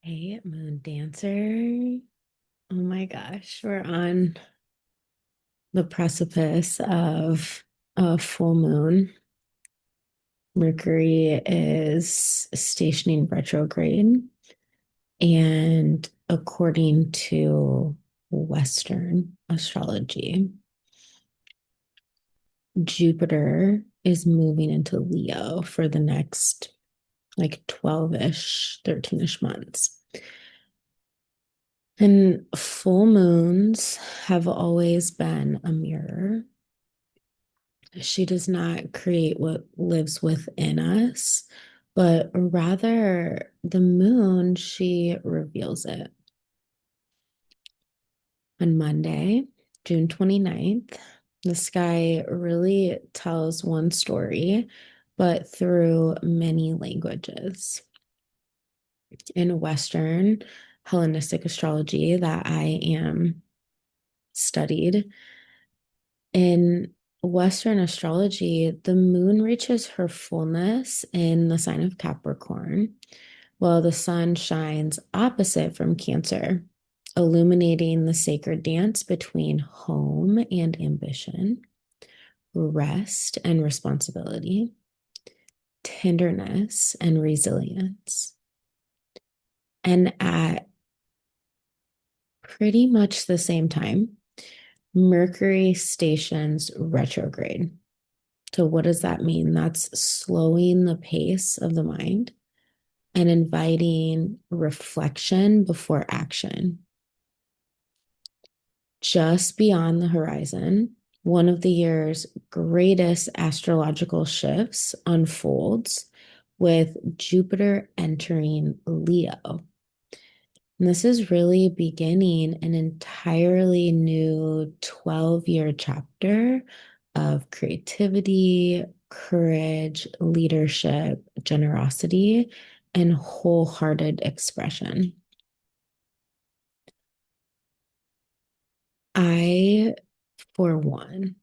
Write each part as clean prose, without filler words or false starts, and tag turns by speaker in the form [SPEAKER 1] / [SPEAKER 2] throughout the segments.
[SPEAKER 1] Hey, Moon Dancer. Oh my gosh, we're on the precipice of a full moon. Mercury is stationing retrograde, and according to Western astrology, Jupiter is moving into Leo for the next like 12-ish, 13-ish months. And full moons have always been a mirror. She does not create what lives within us, but rather the moon, she reveals it. On Monday, June 29th, the sky really tells one story, but through many languages. In Western Hellenistic astrology that I am studied, in Western astrology, the moon reaches her fullness in the sign of Capricorn, while the sun shines opposite from Cancer, illuminating the sacred dance between home and ambition, rest and responsibility, tenderness and resilience. And at pretty much the same time, Mercury stations retrograde. So, what does that mean? That's slowing the pace of the mind and inviting reflection before action. Just beyond the horizon, one of the year's greatest astrological shifts unfolds with Jupiter entering Leo. And this is really beginning an entirely new 12-year chapter of creativity, courage, leadership, generosity, and wholehearted expression. I, for one,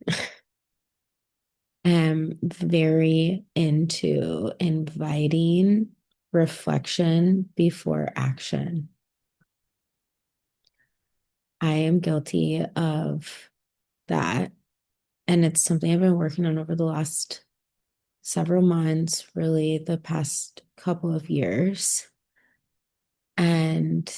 [SPEAKER 1] am very into inviting reflection before action. I am guilty of that. And it's something I've been working on over the last several months, really the past couple of years. And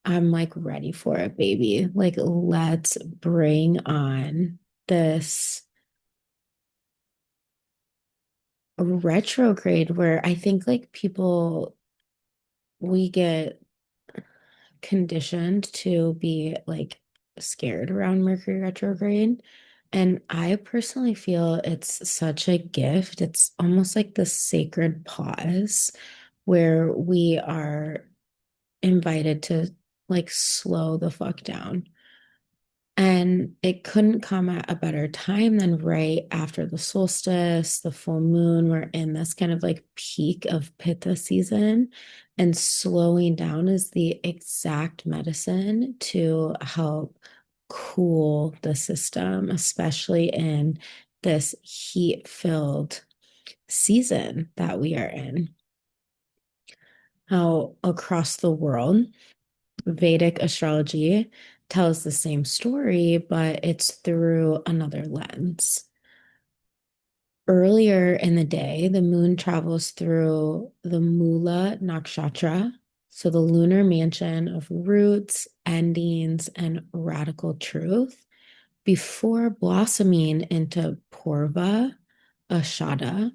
[SPEAKER 1] I'm like ready for it, baby. Like, let's bring on this retrograde where I think like people, we get conditioned to be like scared around Mercury retrograde. And I personally feel it's such a gift. It's almost like the sacred pause where we are invited to like slow the fuck down. And it couldn't come at a better time than right after the solstice, the full moon. We're in this kind of like peak of Pitta season, and slowing down is the exact medicine to help cool the system, especially in this heat-filled season that we are in. How across the world, Vedic astrology tells the same story, but it's through another lens. Earlier in the day, the moon travels through the Mula Nakshatra, so the lunar mansion of roots, endings, and radical truth, before blossoming into Purva, Ashadha.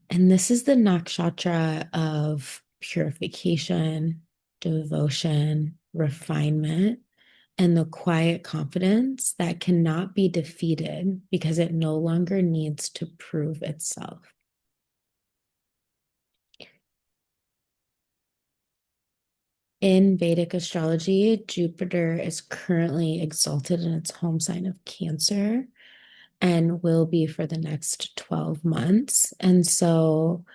[SPEAKER 1] And this is the nakshatra of purification, devotion, refinement, and the quiet confidence that cannot be defeated because it no longer needs to prove itself. In Vedic astrology, Jupiter is currently exalted in its home sign of Cancer and will be for the next 12 months. And so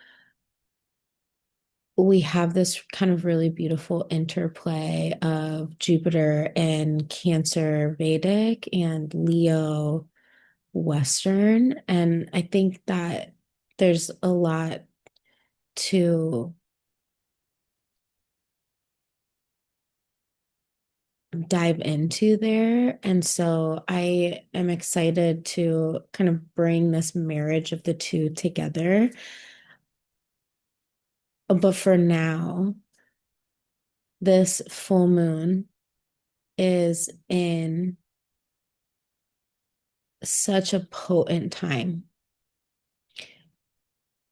[SPEAKER 1] we have this kind of really beautiful interplay of Jupiter in Cancer Vedic and Leo Western. And I think that there's a lot to dive into there. And so I am excited to kind of bring this marriage of the two together. But for now, this full moon is in such a potent time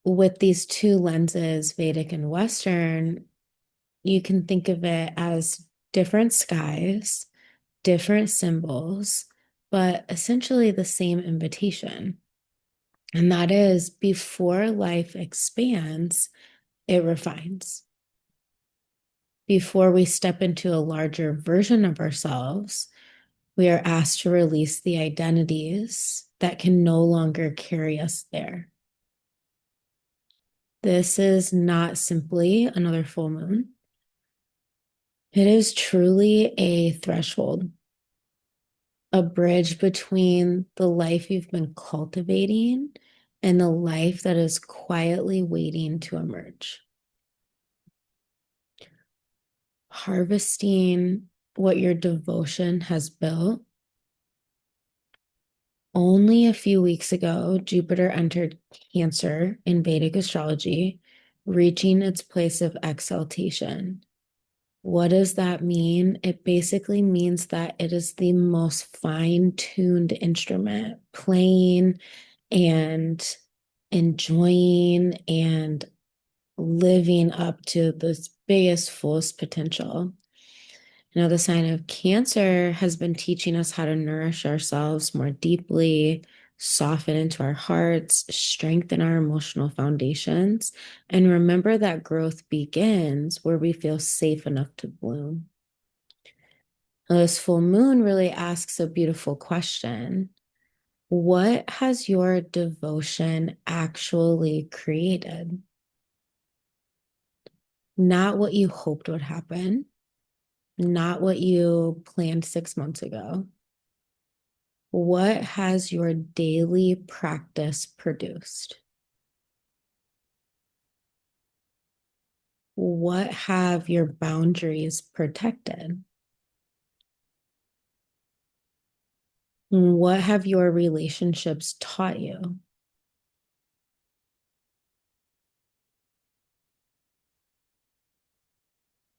[SPEAKER 1] with these two lenses, Vedic and Western. You can think of it as different skies, different symbols, but essentially the same invitation. And that is before life expands, it refines. Before we step into a larger version of ourselves, we are asked to release the identities that can no longer carry us there. This is not simply another full moon. It is truly a threshold, a bridge between the life you've been cultivating and the life that is quietly waiting to emerge. Harvesting what your devotion has built. Only a few weeks ago, Jupiter entered Cancer in Vedic astrology, reaching its place of exaltation. What does that mean? It basically means that it is the most fine-tuned instrument, playing and enjoying and living up to this biggest, fullest potential. Now, the sign of Cancer has been teaching us how to nourish ourselves more deeply, soften into our hearts, strengthen our emotional foundations, and remember that growth begins where we feel safe enough to bloom. Now, this full moon really asks a beautiful question. What has your devotion actually created? Not what you hoped would happen, not what you planned 6 months ago. What has your daily practice produced? What have your boundaries protected? What have your relationships taught you?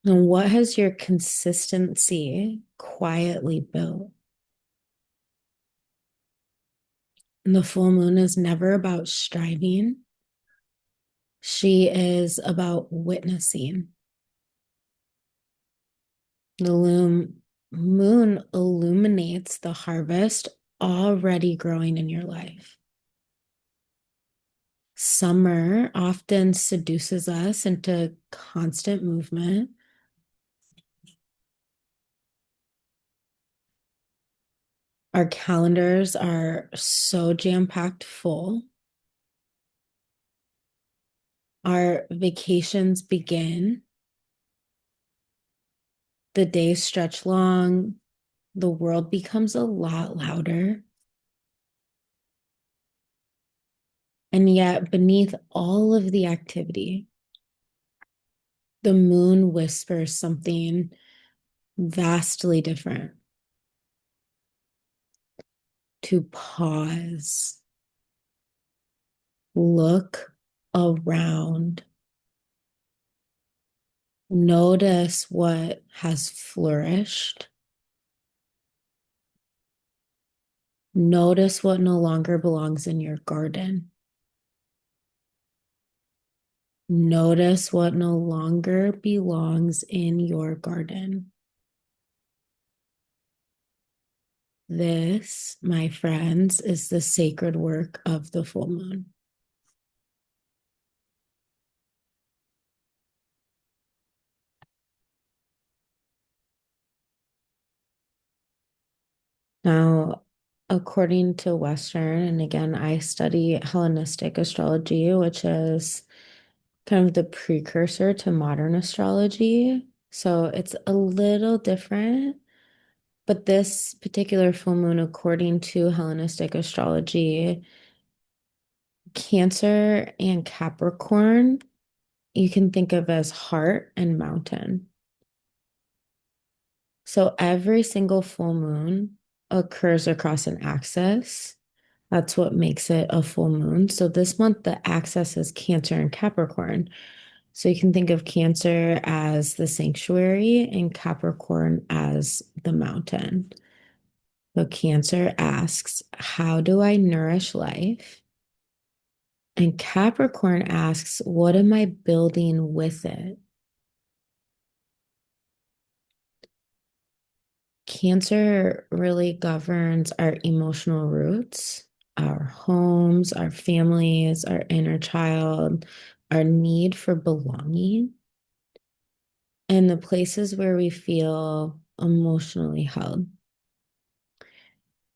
[SPEAKER 1] And what has your consistency quietly built? And the full moon is never about striving. She is about witnessing. The moon illuminates the harvest already growing in your life. Summer often seduces us into constant movement. Our calendars are so jam-packed full. Our vacations begin. The days stretch long. The world becomes a lot louder. And yet, beneath all of the activity, the moon whispers something vastly different. To pause, look around, notice what has flourished, notice what no longer belongs in your garden. Notice what no longer belongs in your garden. This, my friends, is the sacred work of the full moon. Now, according to Western, and again, I study Hellenistic astrology, which is kind of the precursor to modern astrology. So it's a little different. But this particular full moon, according to Hellenistic astrology, Cancer and Capricorn, you can think of as heart and mountain. So every single full moon occurs across an axis. That's what makes it a full moon. So this month, the axis is Cancer and Capricorn. So you can think of Cancer as the sanctuary and Capricorn as the mountain. So Cancer asks, how do I nourish life? And Capricorn asks, what am I building with it? Cancer really governs our emotional roots, our homes, our families, our inner child, our need for belonging, and the places where we feel emotionally held.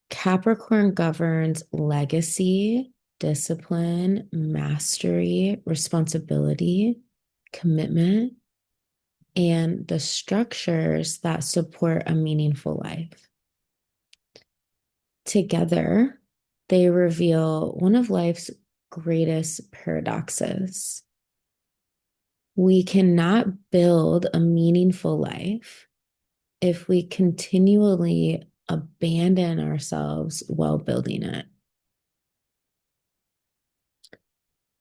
[SPEAKER 1] Capricorn governs legacy, discipline, mastery, responsibility, commitment, and the structures that support a meaningful life. Together, they reveal one of life's greatest paradoxes. We cannot build a meaningful life if we continually abandon ourselves while building it.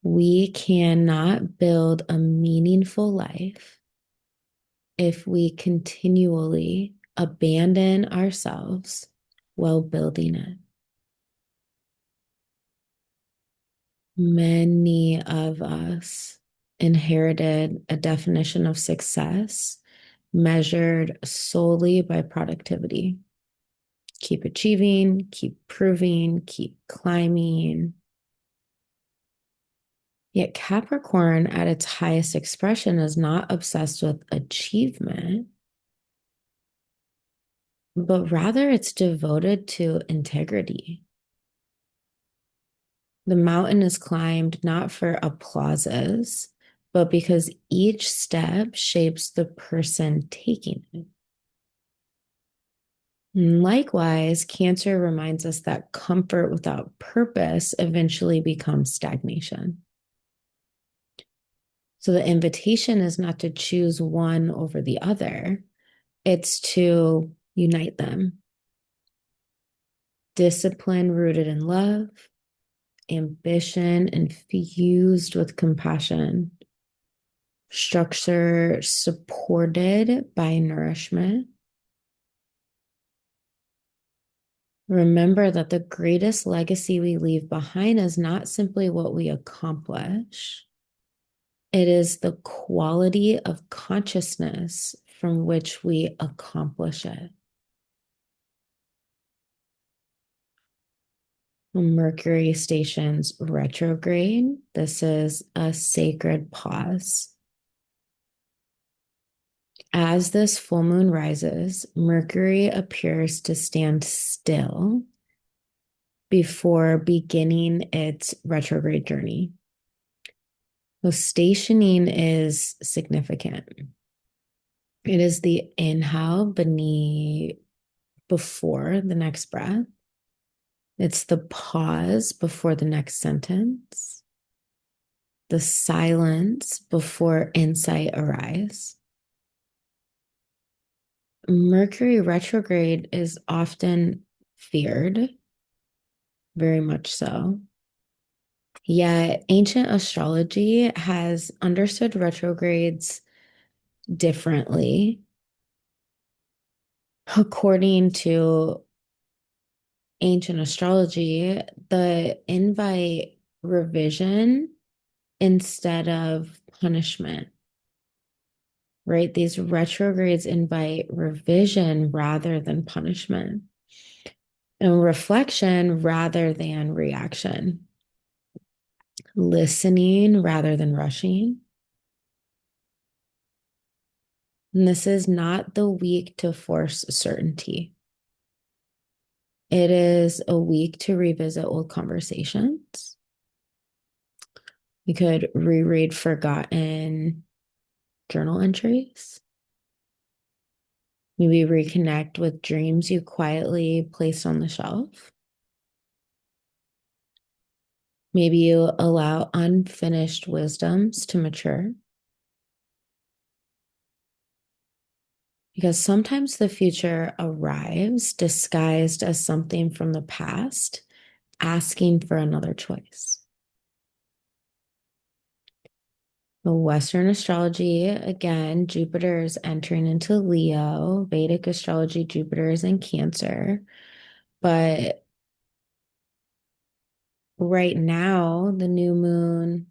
[SPEAKER 1] We cannot build a meaningful life if we continually abandon ourselves while building it. Many of us inherited a definition of success measured solely by productivity. Keep achieving, keep proving, keep climbing. Yet Capricorn, at its highest expression, is not obsessed with achievement, but rather it's devoted to integrity. The mountain is climbed not for applauses, but because each step shapes the person taking it. And likewise, Cancer reminds us that comfort without purpose eventually becomes stagnation. So the invitation is not to choose one over the other, it's to unite them. Discipline rooted in love, ambition infused with compassion, structure supported by nourishment. Remember that the greatest legacy we leave behind is not simply what we accomplish, it is the quality of consciousness from which we accomplish it. Mercury stations retrograde. This is a sacred pause. As this full moon rises, Mercury appears to stand still before beginning its retrograde journey. The stationing is significant. It is the inhale beneath before the next breath. It's the pause before the next sentence. The silence before insight arrives. Mercury retrograde is often feared, very much so. Yet ancient astrology has understood retrogrades differently. According to ancient astrology, the invite revision instead of punishment, right? These retrogrades invite revision rather than punishment, and reflection rather than reaction, listening rather than rushing. And this is not the week to force certainty. It is a week to revisit old conversations. You could reread forgotten journal entries. Maybe reconnect with dreams you quietly placed on the shelf. Maybe you allow unfinished wisdoms to mature. Because sometimes the future arrives disguised as something from the past, asking for another choice. The Western astrology, again, Jupiter is entering into Leo. Vedic astrology, Jupiter is in Cancer. But right now, the new moon,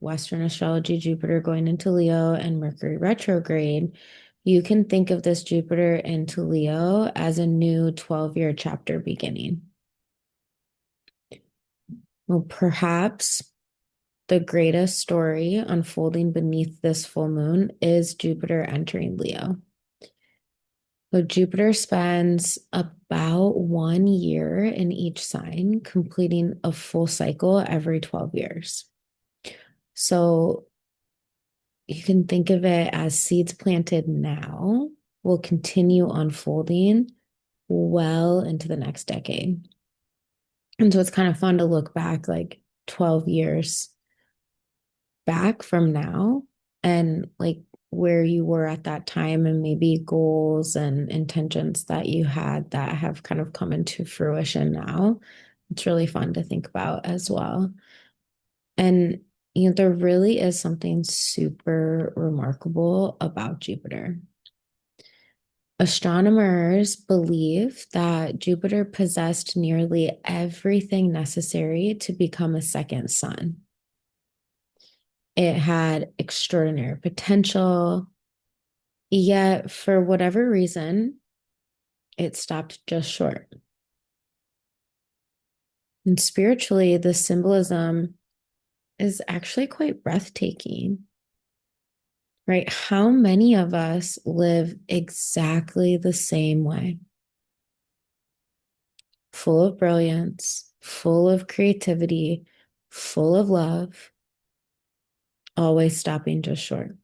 [SPEAKER 1] Western astrology, Jupiter going into Leo, and Mercury retrograde, you can think of this Jupiter into Leo as a new 12-year chapter beginning. Well, perhaps the greatest story unfolding beneath this full moon is Jupiter entering Leo. So Jupiter spends about 1 year in each sign, completing a full cycle every 12 years. So you can think of it as seeds planted now will continue unfolding well into the next decade. And so it's kind of fun to look back like 12 years back from now and like where you were at that time and maybe goals and intentions that you had that have kind of come into fruition now. It's really fun to think about as well. And there really is something super remarkable about Jupiter. Astronomers believe that Jupiter possessed nearly everything necessary to become a second sun. It had extraordinary potential, yet for whatever reason, it stopped just short. And spiritually, the symbolism is actually quite breathtaking, right? How many of us live exactly the same way? Full of brilliance, full of creativity, full of love, always stopping just short,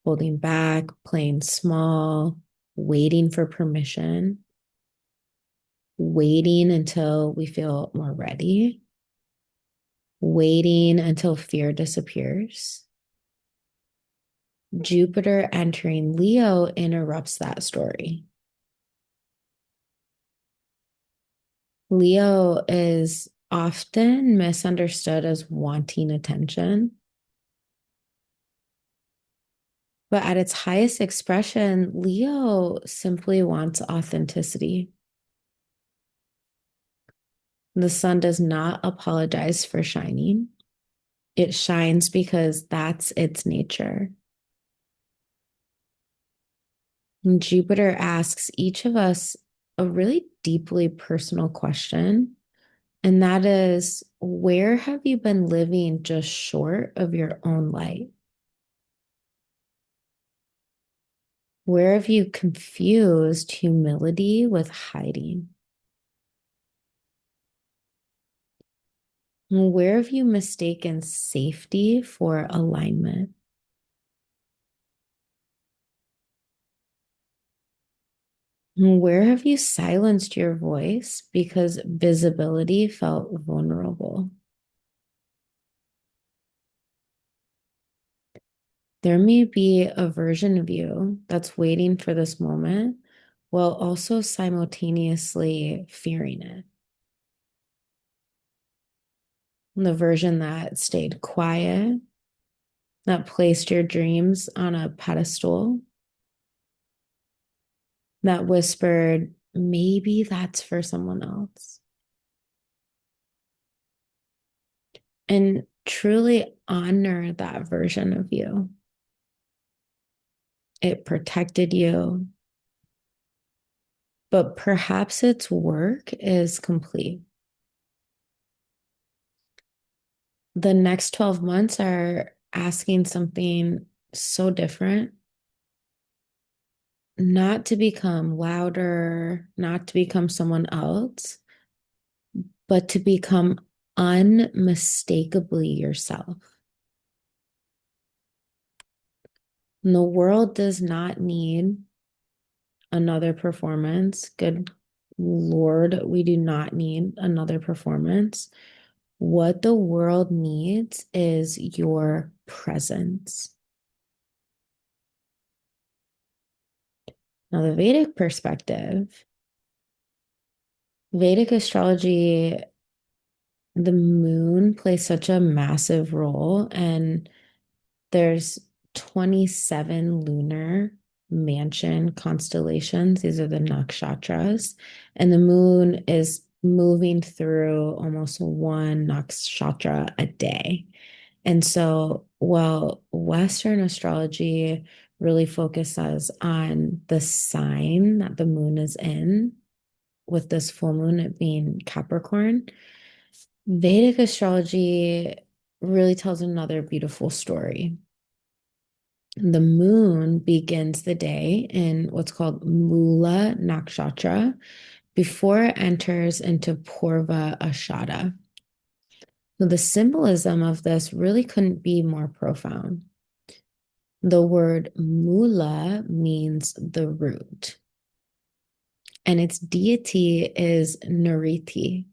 [SPEAKER 1] holding back, playing small, waiting for permission, waiting until we feel more ready, waiting until fear disappears. Jupiter entering Leo interrupts that story. Leo is often misunderstood as wanting attention, but at its highest expression, Leo simply wants authenticity. The sun does not apologize for shining. It shines because that's its nature. And Jupiter asks each of us a really deeply personal question, and that is, where have you been living just short of your own light? Where have you confused humility with hiding? Where have you mistaken safety for alignment? Where have you silenced your voice because visibility felt vulnerable? There may be a version of you that's waiting for this moment while also simultaneously fearing it. The version that stayed quiet, that placed your dreams on a pedestal, that whispered, maybe that's for someone else. And truly honor that version of you. It protected you, but perhaps its work is complete. The next 12 months are asking something so different, not to become louder, not to become someone else, but to become unmistakably yourself. And the world does not need another performance. Good Lord, we do not need another performance. What the world needs is your presence. Now, the Vedic perspective, Vedic astrology, the moon plays such a massive role, and there's 27 lunar mansion constellations. These are the nakshatras, and the moon is moving through almost one nakshatra a day. And so, while Western astrology really focuses on the sign that the moon is in, with this full moon it being Capricorn, Vedic astrology really tells another beautiful story. The moon begins the day in what's called Mula Nakshatra before it enters into Purva Ashadha. So the symbolism of this really couldn't be more profound. The word Mula means the root, and its deity is Nariti.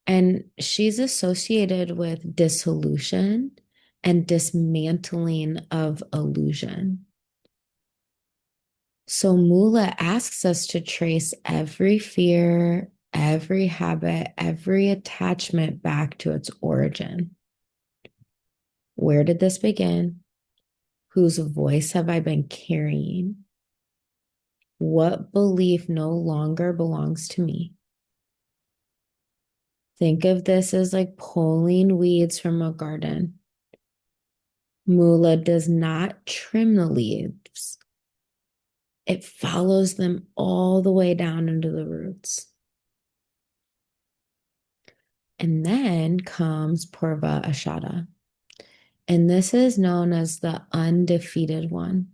[SPEAKER 1] And she's associated with dissolution and dismantling of illusion. So Mula asks us to trace every fear, every habit, every attachment back to its origin. Where did this begin? Whose voice have I been carrying? What belief no longer belongs to me? Think of this as like pulling weeds from a garden. Mula does not trim the leaves. It follows them all the way down into the roots. And then comes Purva Ashada. And this is known as the undefeated one.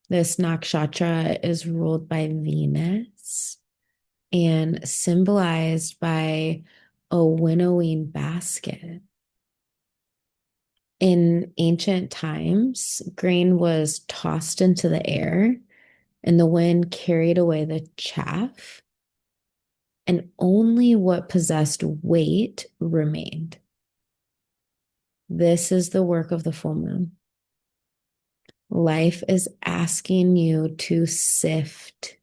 [SPEAKER 1] This nakshatra is ruled by Venus and symbolized by a winnowing basket. In ancient times, grain was tossed into the air and the wind carried away the chaff, and only what possessed weight remained. This is the work of the full moon. Life is asking you to sift,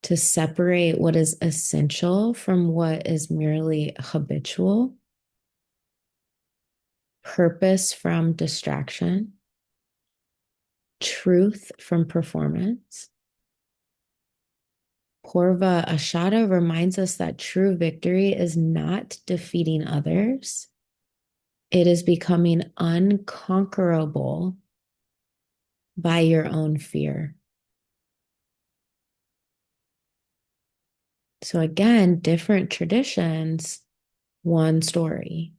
[SPEAKER 1] to separate what is essential from what is merely habitual, purpose from distraction, truth from performance. Purva Ashada reminds us that true victory is not defeating others. It is becoming unconquerable by your own fear. So again, different traditions, one story.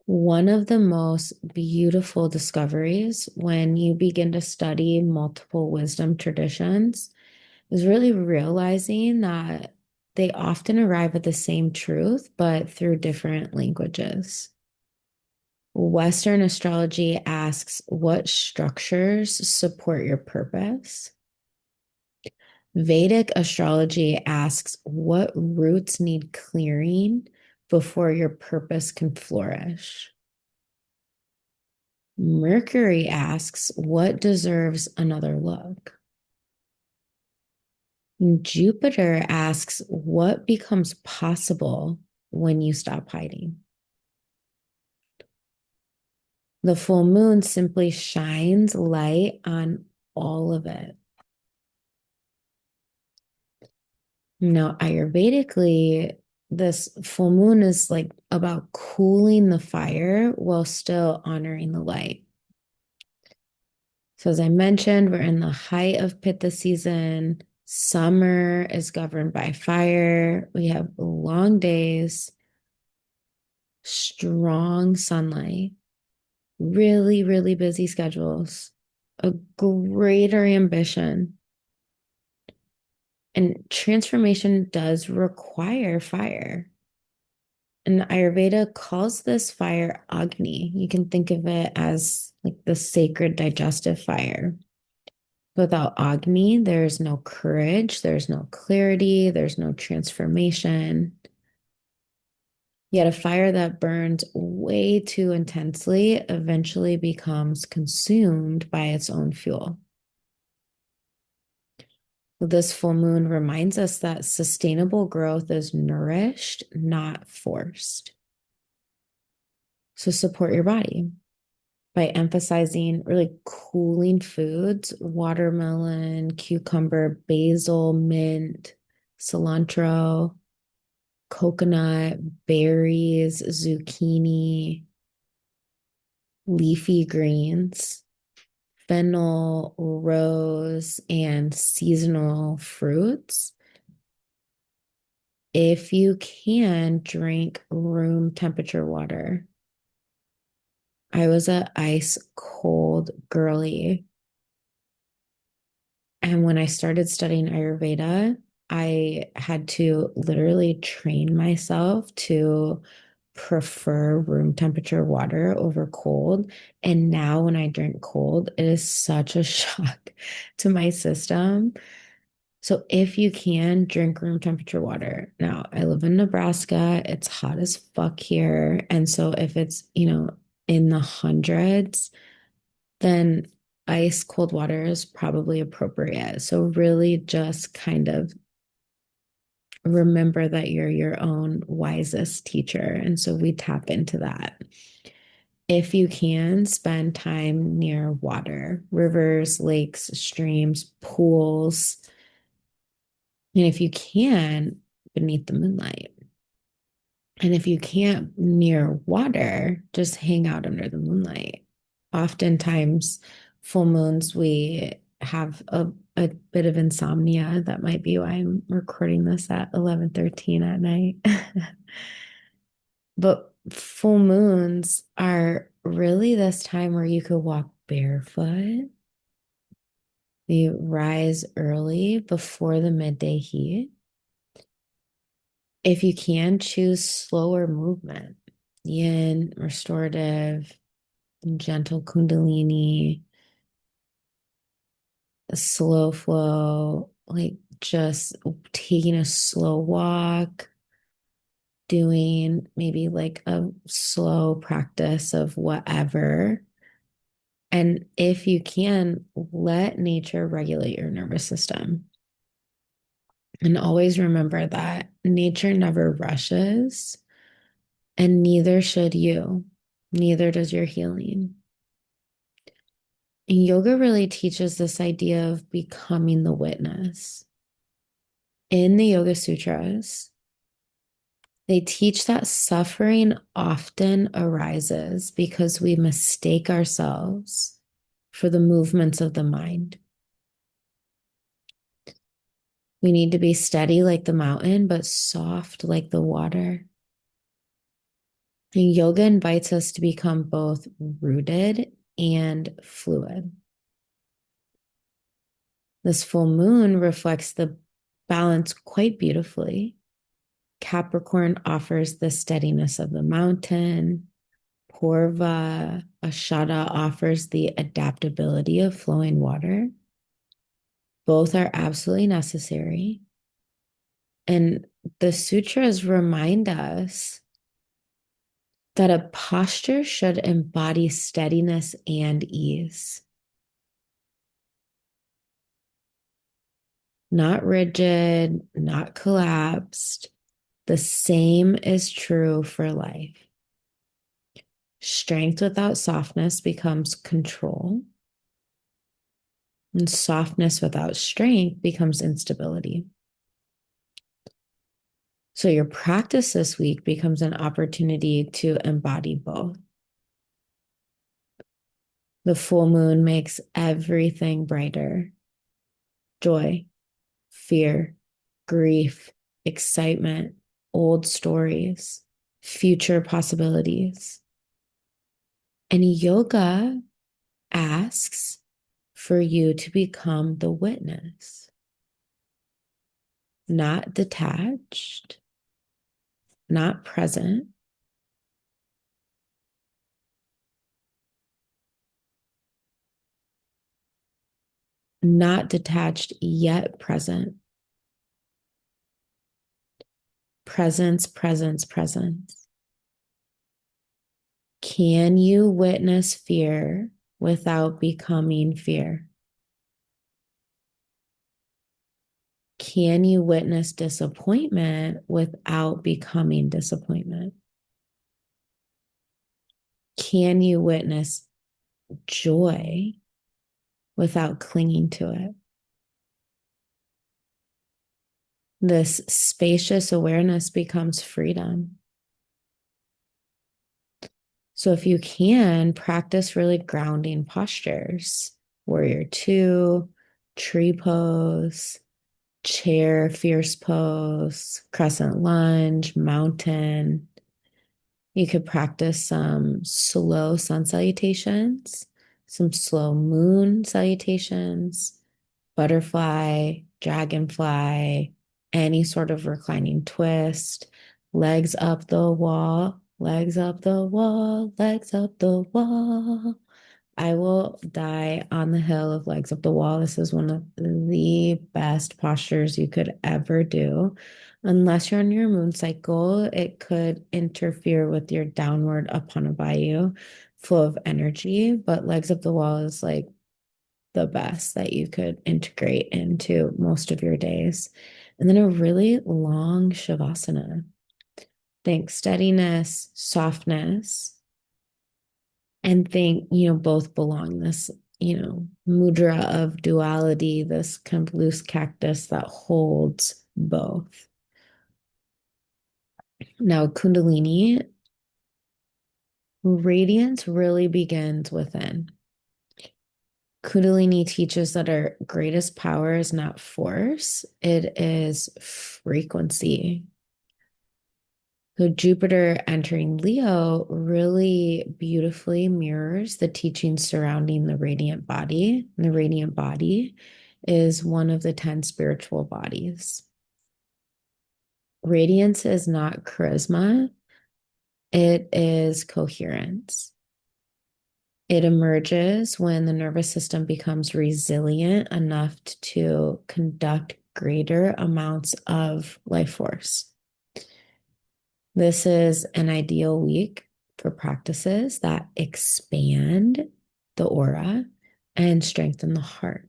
[SPEAKER 1] One of the most beautiful discoveries when you begin to study multiple wisdom traditions is really realizing that they often arrive at the same truth, but through different languages. Western astrology asks, what structures support your purpose? Vedic astrology asks, what roots need clearing before your purpose can flourish? Mercury asks, what deserves another look? Jupiter asks, what becomes possible when you stop hiding? The full moon simply shines light on all of it. Now, Ayurvedically, this full moon is like about cooling the fire while still honoring the light. So, as I mentioned, we're in the height of Pitta season. Summer is governed by fire. We have long days, strong sunlight, really, really busy schedules, a greater ambition. And transformation does require fire. And Ayurveda calls this fire Agni. You can think of it as like the sacred digestive fire. Without Agni, there's no courage, there's no clarity, there's no transformation. Yet a fire that burns way too intensely eventually becomes consumed by its own fuel. This full moon reminds us that sustainable growth is nourished, not forced. So support your body by emphasizing really cooling foods, watermelon, cucumber, basil, mint, cilantro, coconut, berries, zucchini, leafy greens, fennel, rose, and seasonal fruits. If you can, drink room temperature water. I was a ice cold girly. And when I started studying Ayurveda, I had to literally train myself to prefer room temperature water over cold. And now when I drink cold, it is such a shock to my system. So if you can, drink room temperature water. Now, I live in Nebraska. It's hot as fuck here. And so if it's, in the hundreds, then ice cold water is probably appropriate. So really just kind of remember that you're your own wisest teacher. And so we tap into that. If you can, spend time near water, rivers, lakes, streams, pools, and if you can, beneath the moonlight. And if you can't near water, just hang out under the moonlight. Oftentimes, full moons, we have a bit of insomnia. That might be why I'm recording this at 11:13 at night. But full moons are really this time where you could walk barefoot. You rise early before the midday heat. If you can, choose slower movement, yin, restorative, gentle Kundalini, a slow flow, like just taking a slow walk, doing maybe like a slow practice of whatever. And if you can, let nature regulate your nervous system. And always remember that nature never rushes, and neither should you. Neither does your healing. And yoga really teaches this idea of becoming the witness. In the Yoga Sutras, they teach that suffering often arises because we mistake ourselves for the movements of the mind. We need to be steady like the mountain, but soft like the water. And yoga invites us to become both rooted and fluid. This full moon reflects the balance quite beautifully. Capricorn offers the steadiness of the mountain. Purva, Ashadha offers the adaptability of flowing water. Both are absolutely necessary. And the sutras remind us that a posture should embody steadiness and ease, not rigid, not collapsed. The same is true for life. Strength without softness becomes control, and softness without strength becomes instability. So your practice this week becomes an opportunity to embody both. The full moon makes everything brighter: joy, fear, grief, excitement, old stories, future possibilities. And yoga asks for you to become the witness, not detached, not present, not detached yet present. Presence, presence, presence. Can you witness fear without becoming fear? Can you witness disappointment without becoming disappointment? Can you witness joy without clinging to it? This spacious awareness becomes freedom. So if you can, practice really grounding postures, warrior two, tree pose, chair, fierce pose, crescent lunge, mountain. You could practice some slow sun salutations, some slow moon salutations, butterfly, dragonfly, any sort of reclining twist, legs up the wall, legs up the wall, legs up the wall. I will die on the hill of legs up the wall. This is one of the best postures you could ever do. Unless you're on your moon cycle, it could interfere with your downward Apana flow of energy. But legs up the wall is like the best that you could integrate into most of your days. And then a really long Shavasana. Think steadiness, softness, and think, both belong. This, mudra of duality, this kind of loose cactus that holds both. Now, Kundalini, radiance really begins within. Kundalini teaches that our greatest power is not force, it is frequency. So Jupiter entering Leo really beautifully mirrors the teachings surrounding the radiant body. And the radiant body is one of the 10 spiritual bodies. Radiance is not charisma, it is coherence. It emerges when the nervous system becomes resilient enough to conduct greater amounts of life force. This is an ideal week for practices that expand the aura and strengthen the heart.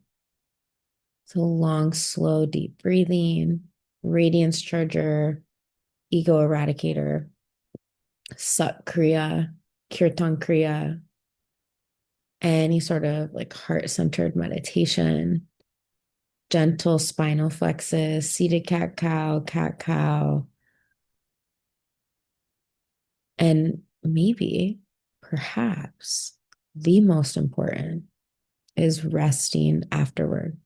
[SPEAKER 1] So long, slow, deep breathing, radiance charger, ego eradicator, Sat Kriya, Kirtan Kriya, any sort of like heart-centered meditation, gentle spinal flexes, seated cat cow, and maybe, perhaps, the most important is resting afterward.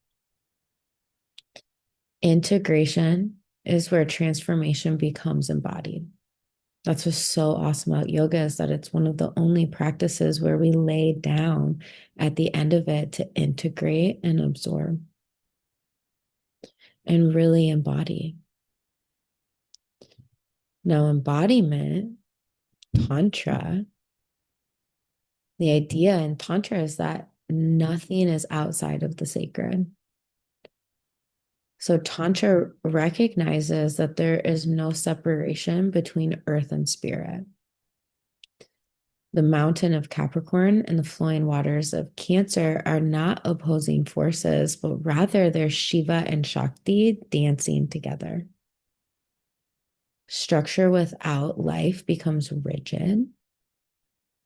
[SPEAKER 1] Integration is where transformation becomes embodied. That's what's so awesome about yoga is that it's one of the only practices where we lay down at the end of it to integrate and absorb and really embody. Now, embodiment, Tantra, the idea in Tantra is that nothing is outside of the sacred. So Tantra recognizes that there is no separation between earth and spirit. The mountain of Capricorn and the flowing waters of Cancer are not opposing forces, but rather they're Shiva and Shakti dancing together. Structure without life becomes rigid.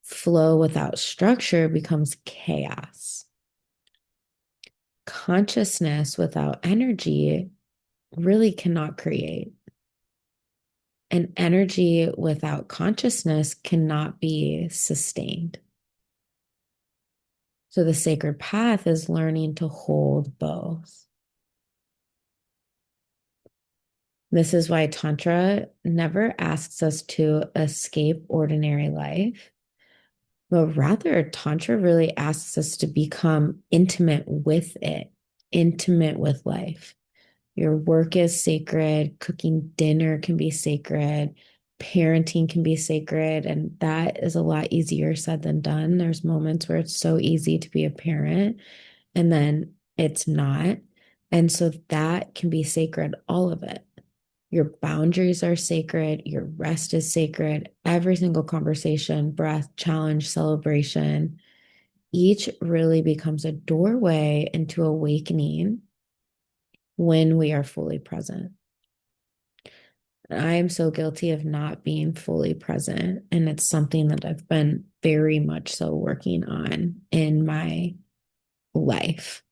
[SPEAKER 1] Flow without structure becomes chaos. Consciousness without energy really cannot create. And energy without consciousness cannot be sustained. So the sacred path is learning to hold both. This is why Tantra never asks us to escape ordinary life, but rather Tantra really asks us to become intimate with it, intimate with life. Your work is sacred, cooking dinner can be sacred, parenting can be sacred, and that is a lot easier said than done. There's moments where it's so easy to be a parent, and then it's not. And so that can be sacred, all of it. Your boundaries are sacred. Your rest is sacred. Every single conversation, breath, challenge, celebration, each really becomes a doorway into awakening when we are fully present. I am so guilty of not being fully present. And it's something that I've been very much so working on in my life.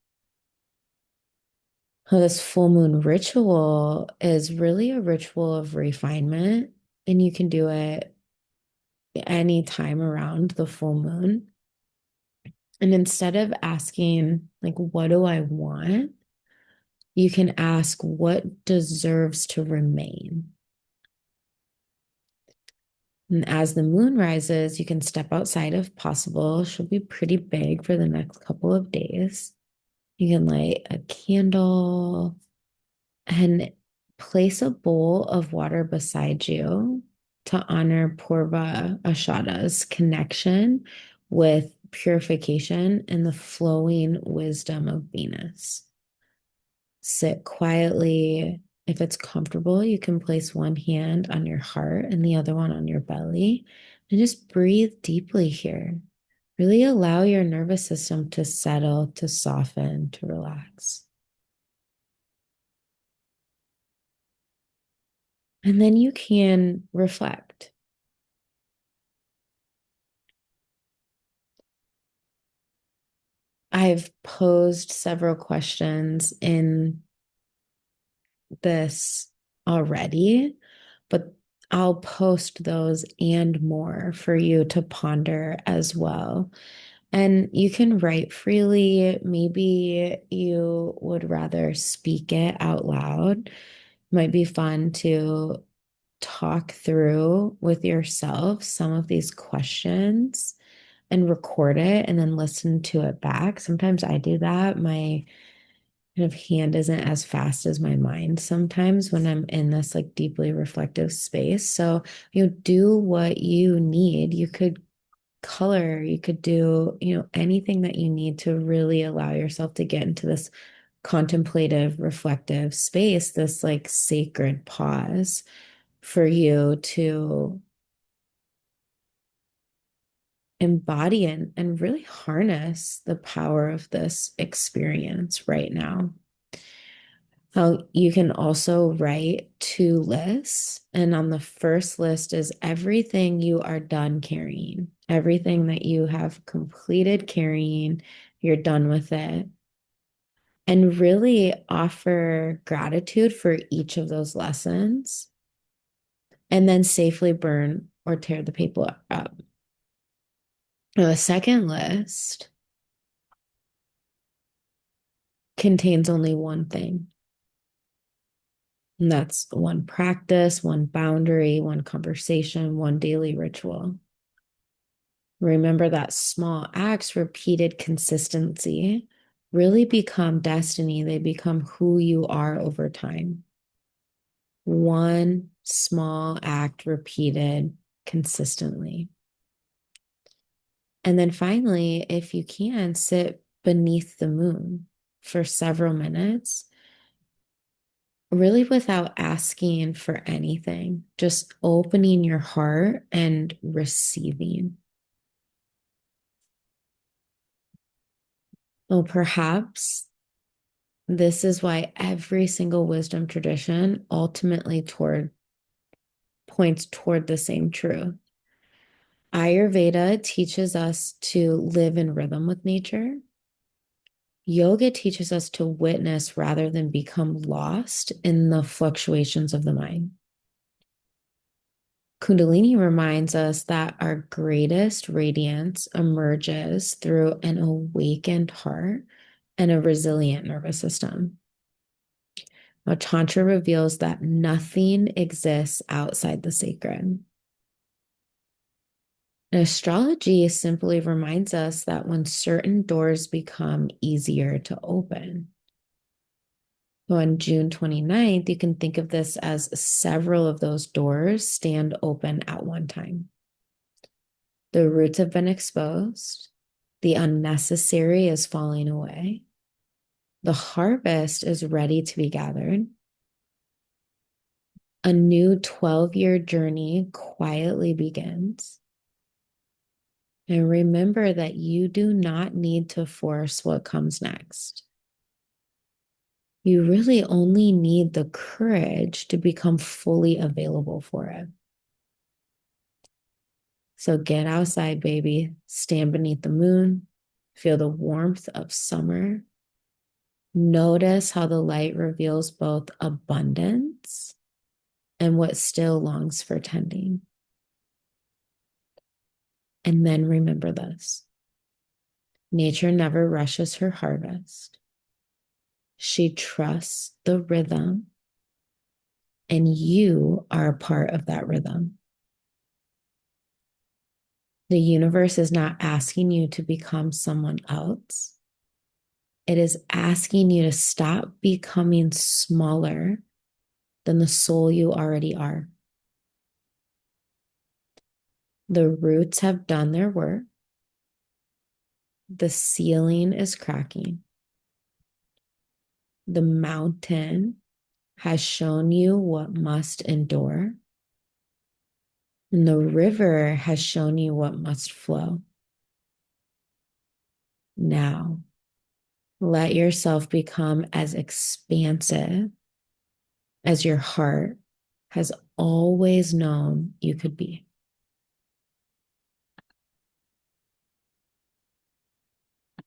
[SPEAKER 1] So this full moon ritual is really a ritual of refinement, and you can do it any time around the full moon. And instead of asking, like, what do I want? You can ask, what deserves to remain? And as the moon rises, you can step outside if possible. She'll be pretty big for the next couple of days. You can light a candle and place a bowl of water beside you to honor Purva Ashadha's connection with purification and the flowing wisdom of Venus. Sit quietly. If it's comfortable, you can place one hand on your heart and the other one on your belly and just breathe deeply here. Really allow your nervous system to settle, to soften, to relax. And then you can reflect. I've posed several questions in this already, but I'll post those and more for you to ponder as well. And you can write freely. Maybe you would rather speak it out loud. Might be fun to talk through with yourself some of these questions and record it and then listen to it back. Sometimes I do that. My kind of hand isn't as fast as my mind sometimes when I'm in this like deeply reflective space. So, do what you need. You could color, you could do, anything that you need to really allow yourself to get into this contemplative, reflective space, this like sacred pause for you to embody and really harness the power of this experience right now. You can also write 2 lists. And on the first list is everything you are done carrying, everything that you have completed carrying, you're done with it. And really offer gratitude for each of those lessons and then safely burn or tear the paper up. Now, the second list contains only one thing. And that's one practice, one boundary, one conversation, one daily ritual. Remember that small acts, repeated consistency, really become destiny. They become who you are over time. One small act repeated consistently. And then finally, if you can, sit beneath the moon for several minutes, really without asking for anything, just opening your heart and receiving. Well, perhaps this is why every single wisdom tradition ultimately points toward the same truth. Ayurveda teaches us to live in rhythm with nature. Yoga teaches us to witness rather than become lost in the fluctuations of the mind. Kundalini reminds us that our greatest radiance emerges through an awakened heart and a resilient nervous system. Now, Tantra reveals that nothing exists outside the sacred. And astrology simply reminds us that when certain doors become easier to open. So on June 29th, you can think of this as several of those doors stand open at one time. The roots have been exposed. The unnecessary is falling away. The harvest is ready to be gathered. A new 12-year journey quietly begins. And remember that you do not need to force what comes next. You really only need the courage to become fully available for it. So get outside, baby. Stand beneath the moon. Feel the warmth of summer. Notice how the light reveals both abundance and what still longs for tending. And then remember this: nature never rushes her harvest. She trusts the rhythm, and you are a part of that rhythm. The universe is not asking you to become someone else. It is asking you to stop becoming smaller than the soul you already are. The roots have done their work. The ceiling is cracking. The mountain has shown you what must endure. And the river has shown you what must flow. Now, let yourself become as expansive as your heart has always known you could be.